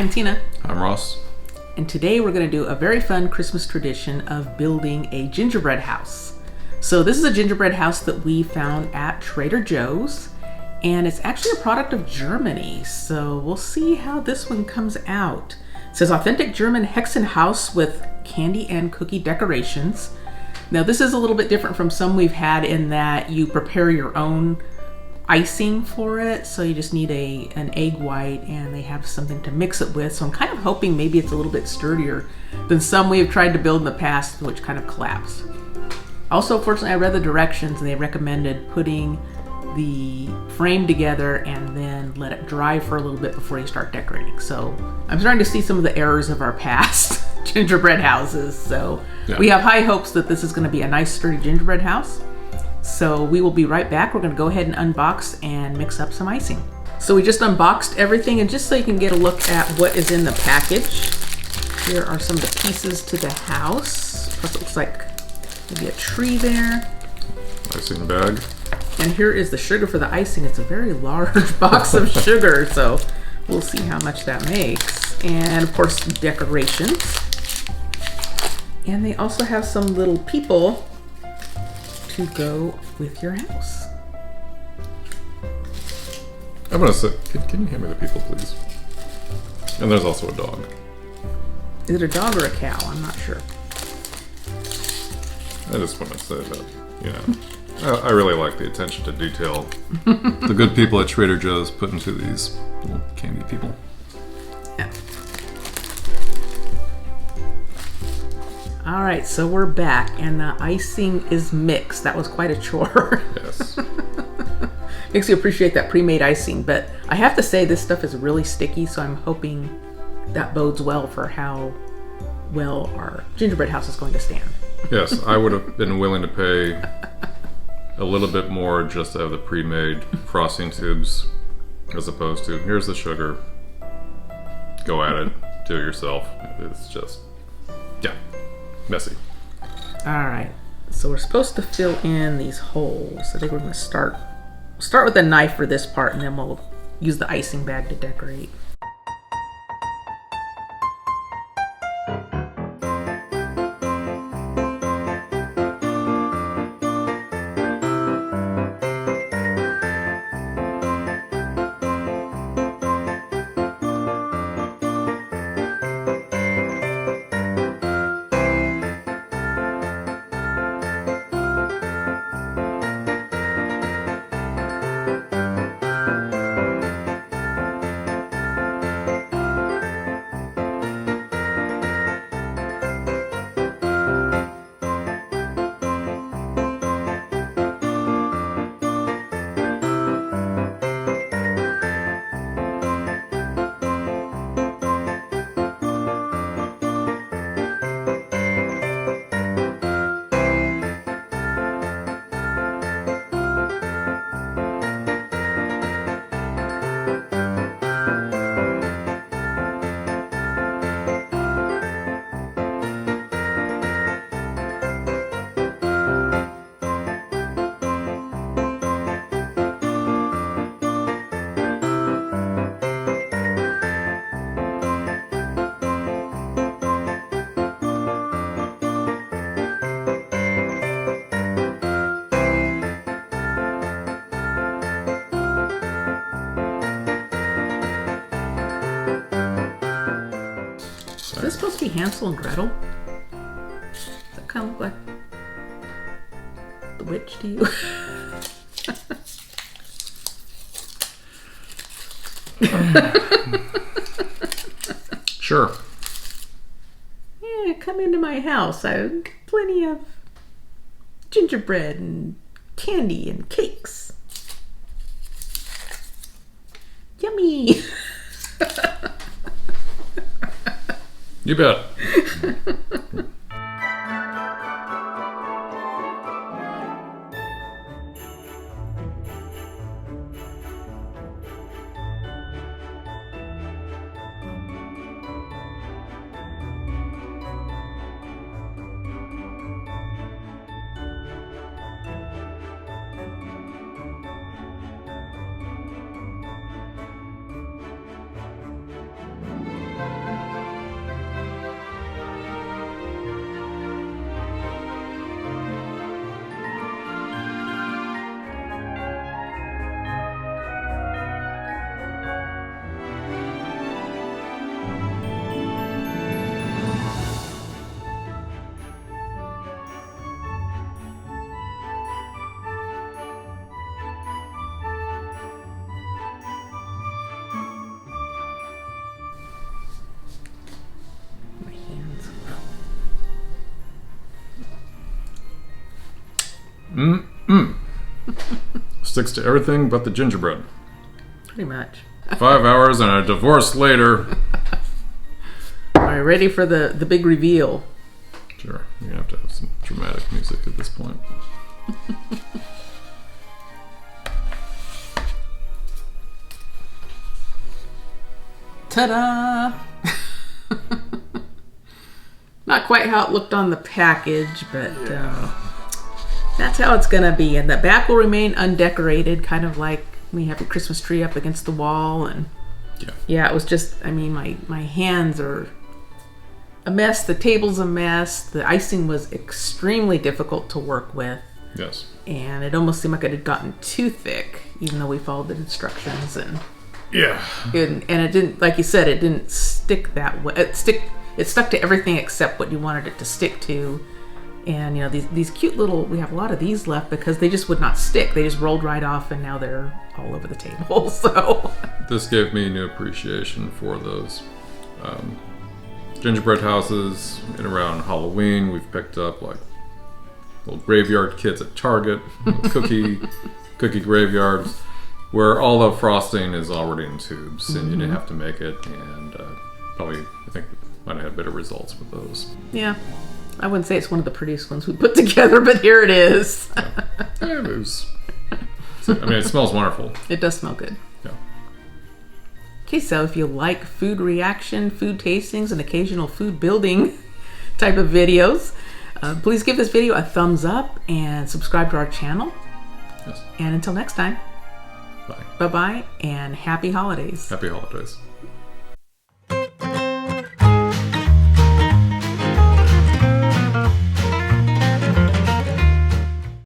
I'm Tina. I'm Ross. And today we're going to do a very fun Christmas tradition of building a gingerbread house. So this is a gingerbread house that we found at Trader Joe's, and it's actually a product of Germany. So we'll see how this one comes out. It says authentic German Hexan Haus with candy and cookie decorations. Now this is a little bit different from some we've had in that you prepare your own icing for it. So you just need an egg white and they have something to mix it with. So I'm kind of hoping maybe it's a little bit sturdier than some we've tried to build in the past, which kind of collapsed. Also, fortunately, I read the directions and they recommended putting the frame together and then let it dry for a little bit before you start decorating. So I'm starting to see some of the errors of our past gingerbread houses. So we have high hopes that this is going to be a nice sturdy gingerbread house. So we will be right back. We're going to go ahead and unbox and mix up some icing. So we just unboxed everything, and just so you can get a look at what is in the package, here are some of the pieces to the house. Plus it looks like maybe a tree there. Icing bag. And here is the sugar for the icing. It's a very large box of sugar, so we'll see how much that makes. And of course, decorations. And they also have some little people to go with your house. I'm gonna say, can you hand me the people, please? And there's also a dog. Is it a dog or a cow? I'm not sure. I just want to say that, you know, I really like the attention to detail the good people at Trader Joe's put into these little candy people. Yeah. All right, so we're back, and the icing is mixed. That was quite a chore. Yes. Makes you appreciate that pre-made icing, but I have to say this stuff is really sticky, so I'm hoping that bodes well for how well our gingerbread house is going to stand. Yes, I would have been willing to pay a little bit more just to have the pre-made frosting tubes as opposed to, here's the sugar, go at it, do it yourself. It's just, yeah, messy. All right, so we're supposed to fill in these holes. I think we're going to start with a knife for this part, and then we'll use the icing bag to decorate. Is this supposed to be Hansel and Gretel? Does that kind of look like the witch to you? Sure. Yeah, come into my house. I've got plenty of gingerbread and candy and cakes. Yummy! You bet. Sticks to everything but the gingerbread. Pretty much. 5 hours and a divorce later. All right, ready for the big reveal. Sure, you're gonna have to have some dramatic music at this point. Ta-da! Not quite how it looked on the package, but that's how it's gonna be. And the back will remain undecorated, kind of like when you have your Christmas tree up against the wall. And yeah, it was just, I mean, my hands are a mess. The table's a mess. The icing was extremely difficult to work with. Yes. And it almost seemed like it had gotten too thick, even though we followed the instructions. And yeah. and it didn't, like you said, it didn't stick that way. It stuck to everything except what you wanted it to stick to. And you know, these cute little, we have a lot of these left because they just would not stick. They just rolled right off, and now they're all over the table. So this gave me new appreciation for those gingerbread houses. And around Halloween, we've picked up like little graveyard kits at Target, cookie graveyards, where all the frosting is already in tubes, and you didn't have to make it. And probably, I think, might have had better results with those. Yeah. I wouldn't say it's one of the prettiest ones we put together, but here it is. Yeah, I mean, it smells wonderful. It does smell good. Yeah. Okay, so if you like food reaction, food tastings, and occasional food building type of videos, please give this video a thumbs up and subscribe to our channel. Yes. And until next time, Bye. bye-bye and happy holidays. Happy holidays.